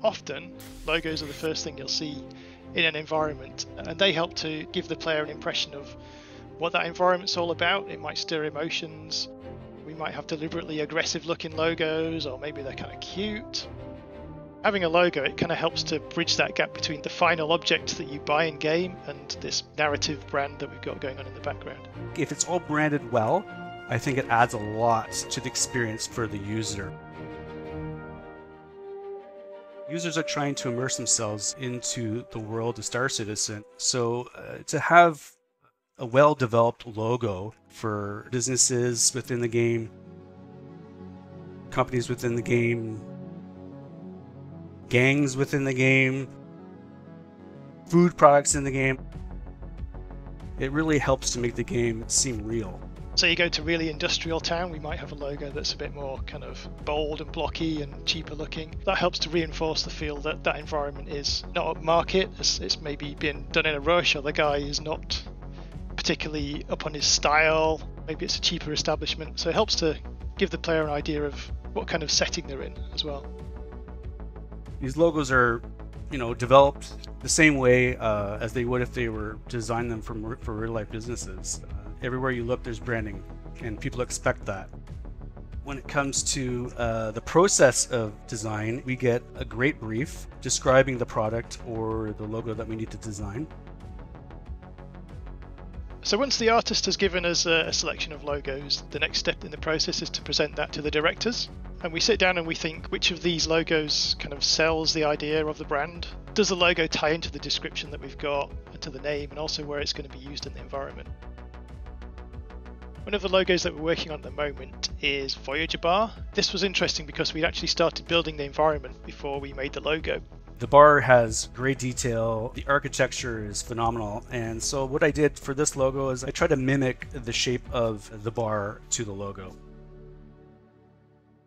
Often, logos are the first thing you'll see in an environment, and they help to give the player an impression of what that environment's all about. It might stir emotions. We might have deliberately aggressive looking logos, or maybe they're kind of cute. Having a logo, it kind of helps to bridge that gap between the final object that you buy in game and this narrative brand that we've got going on in the background. If it's all branded well, I think it adds a lot to the experience for the user. Users are trying to immerse themselves into the world of Star Citizen, so to have a well-developed logo for businesses within the game, companies within the game, gangs within the game, food products in the game, it really helps to make the game seem real. So you go to really industrial town, we might have a logo that's a bit more kind of bold and blocky and cheaper looking. That helps to reinforce the feel that that environment is not upmarket, it's maybe been done in a rush, or the guy is not particularly up on his style. Maybe it's a cheaper establishment. So it helps to give the player an idea of what kind of setting they're in as well. These logos are, developed the same way as they would if they were designed them for real life businesses. Everywhere you look, there's branding, and people expect that. When it comes to the process of design, we get a great brief describing the product or the logo that we need to design. So once the artist has given us a selection of logos, the next step in the process is to present that to the directors. And we sit down and we think which of these logos kind of sells the idea of the brand. Does the logo tie into the description that we've got, and to the name, and also where it's going to be used in the environment? One of the logos that we're working on at the moment is Voyager Bar. This was interesting because we'd actually started building the environment before we made the logo. The bar has great detail, the architecture is phenomenal, and so what I did for this logo is I tried to mimic the shape of the bar to the logo.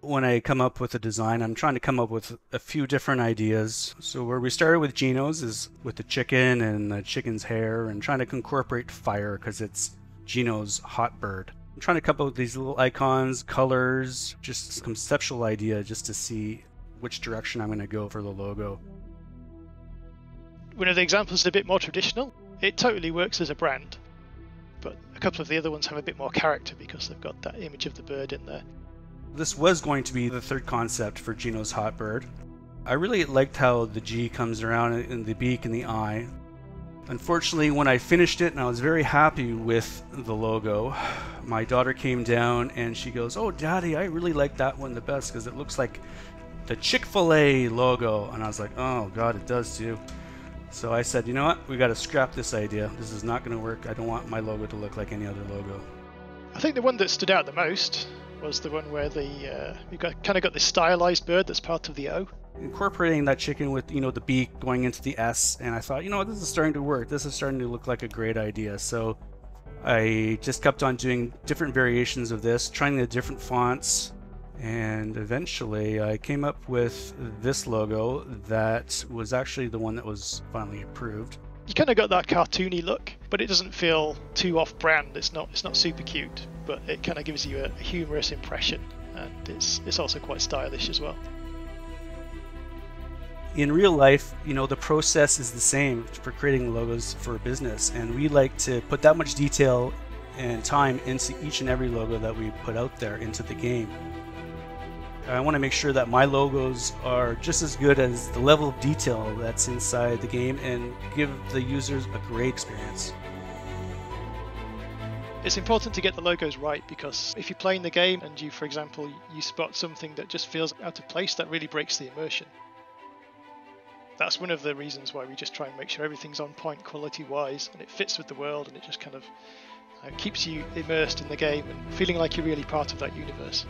When I come up with a design, I'm trying to come up with a few different ideas. So where we started with Gino's is with the chicken and the chicken's hair, and trying to incorporate fire because it's Gino's hot bird. I'm trying to come up with these little icons, colors, just a conceptual idea just to see which direction I'm going to go for the logo. One of the examples is a bit more traditional. It totally works as a brand, but a couple of the other ones have a bit more character because they've got that image of the bird in there. This was going to be the third concept for Gino's hot bird. I really liked how the G comes around in the beak and the eye. Unfortunately, when I finished it and I was very happy with the logo, my daughter came down and she goes, "Oh, Daddy, I really like that one the best because it looks like the Chick-fil-A logo." And I was like, "Oh God, it does too." So I said, "You know what? We got to scrap this idea. This is not going to work. I don't want my logo to look like any other logo." I think the one that stood out the most was the one where you've kind of got this stylized bird that's part of the O. Incorporating that chicken with, the beak going into the S, and I thought, this is starting to work. This is starting to look like a great idea. So I just kept on doing different variations of this, trying the different fonts, and eventually I came up with this logo that was actually the one that was finally approved. You kind of got that cartoony look, but it doesn't feel too off-brand. It's not super cute, but it kind of gives you a humorous impression, and it's also quite stylish as well. In real life, the process is the same for creating logos for a business, and we like to put that much detail and time into each and every logo that we put out there into the game. I want to make sure that my logos are just as good as the level of detail that's inside the game and give the users a great experience. It's important to get the logos right, because if you're playing the game and for example, you spot something that just feels out of place, that really breaks the immersion. That's one of the reasons why we just try and make sure everything's on point quality-wise and it fits with the world, and it just kind of keeps you immersed in the game and feeling like you're really part of that universe.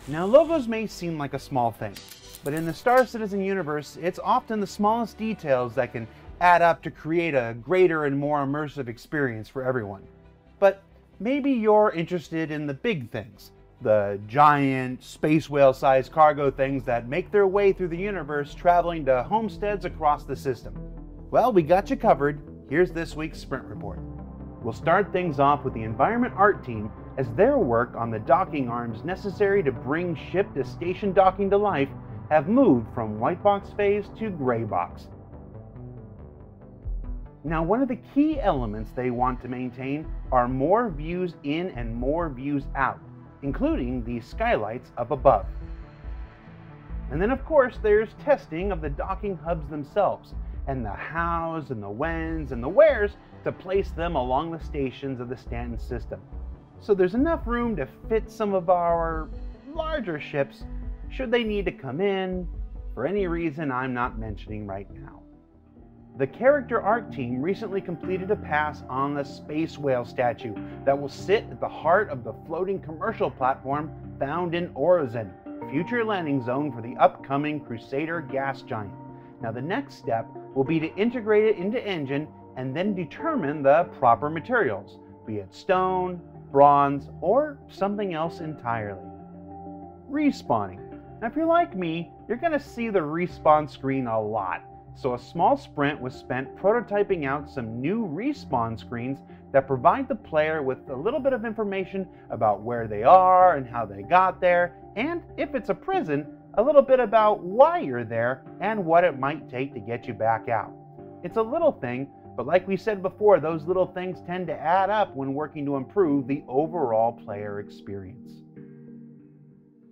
Now, logos may seem like a small thing, but in the Star Citizen universe, it's often the smallest details that can add up to create a greater and more immersive experience for everyone. But maybe you're interested in the big things, the giant, space whale-sized cargo things that make their way through the universe traveling to homesteads across the system. Well, we got you covered. Here's this week's Sprint Report. We'll start things off with the Environment Art team as their work on the docking arms necessary to bring ship-to-station docking to life have moved from white box phase to gray box. Now, one of the key elements they want to maintain are more views in and more views out, including the skylights up above. And then, of course, there's testing of the docking hubs themselves, and the hows and the whens and the wheres to place them along the stations of the Stanton system. So there's enough room to fit some of our larger ships should they need to come in for any reason I'm not mentioning right now. The character art team recently completed a pass on the space whale statue that will sit at the heart of the floating commercial platform found in Orizon, future landing zone for the upcoming Crusader gas giant. Now the next step will be to integrate it into engine and then determine the proper materials, be it stone, bronze, or something else entirely. Respawning. Now if you're like me, you're going to see the respawn screen a lot. So a small sprint was spent prototyping out some new respawn screens that provide the player with a little bit of information about where they are and how they got there, and if it's a prison, a little bit about why you're there and what it might take to get you back out. It's a little thing, but like we said before, those little things tend to add up when working to improve the overall player experience.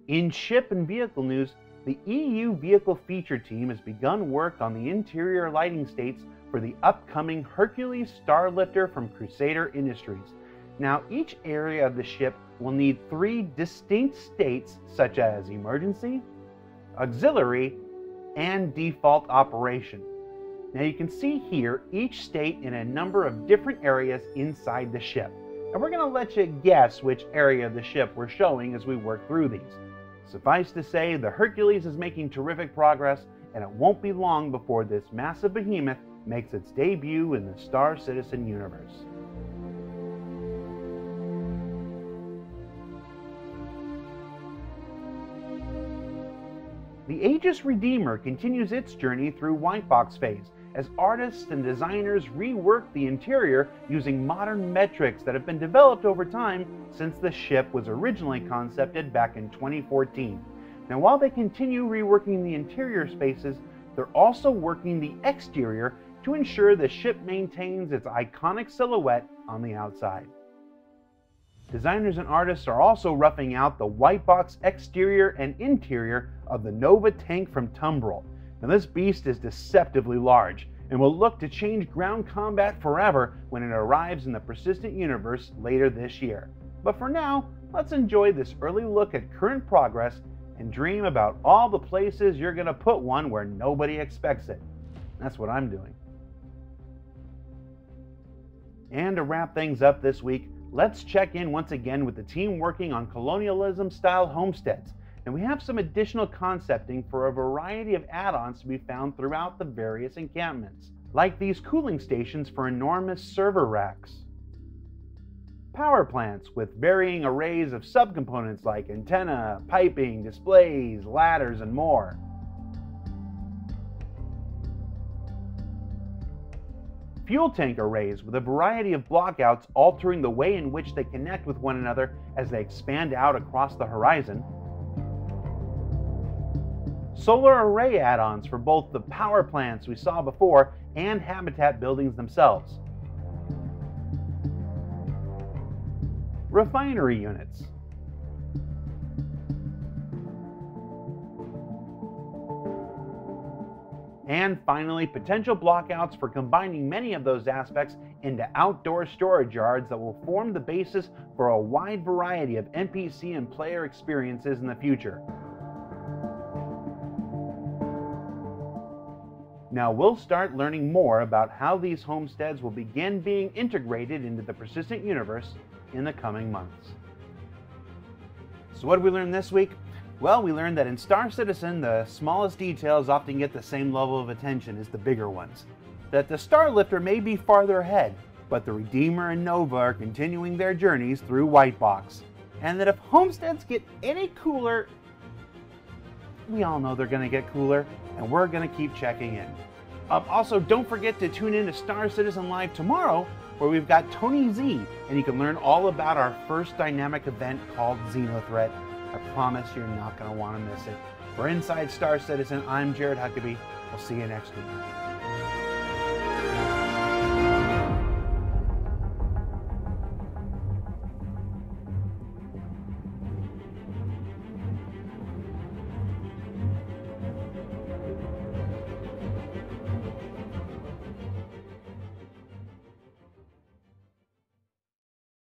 In ship and vehicle news, the EU Vehicle Feature Team has begun work on the interior lighting states for the upcoming Hercules Starlifter from Crusader Industries. Now, each area of the ship will need 3 distinct states such as emergency, auxiliary, and default operation. Now you can see here each state in a number of different areas inside the ship. And we're going to let you guess which area of the ship we're showing as we work through these. Suffice to say, the Hercules is making terrific progress, and it won't be long before this massive behemoth makes its debut in the Star Citizen universe. The Aegis Redeemer continues its journey through white box phase as artists and designers rework the interior using modern metrics that have been developed over time since the ship was originally concepted back in 2014. Now, while they continue reworking the interior spaces, they're also working the exterior to ensure the ship maintains its iconic silhouette on the outside. Designers and artists are also roughing out the white box exterior and interior of the Nova tank from Tumbril. Now this beast is deceptively large and will look to change ground combat forever when it arrives in the Persistent universe later this year. But for now, let's enjoy this early look at current progress and dream about all the places you're going to put one where nobody expects it. That's what I'm doing. And to wrap things up this week, let's check in once again with the team working on colonialism-style homesteads. And we have some additional concepting for a variety of add-ons to be found throughout the various encampments, like these cooling stations for enormous server racks, power plants with varying arrays of subcomponents like antenna, piping, displays, ladders, and more, fuel tank arrays with a variety of blockouts altering the way in which they connect with one another as they expand out across the horizon, solar array add-ons for both the power plants we saw before and habitat buildings themselves, refinery units, and finally potential blockouts for combining many of those aspects into outdoor storage yards that will form the basis for a wide variety of NPC and player experiences in the future. Now we'll start learning more about how these homesteads will begin being integrated into the Persistent universe in the coming months. So what did we learn this week? Well, we learned that in Star Citizen, the smallest details often get the same level of attention as the bigger ones. That the Starlifter may be farther ahead, but the Redeemer and Nova are continuing their journeys through White Box. And that if homesteads get any cooler, we all know they're going to get cooler, and we're going to keep checking in. Also, don't forget to tune in to Star Citizen Live tomorrow, where we've got Tony Z, and you can learn all about our first dynamic event called Xenothreat. I promise you're not going to want to miss it. For Inside Star Citizen, I'm Jared Huckabee. We'll see you next week.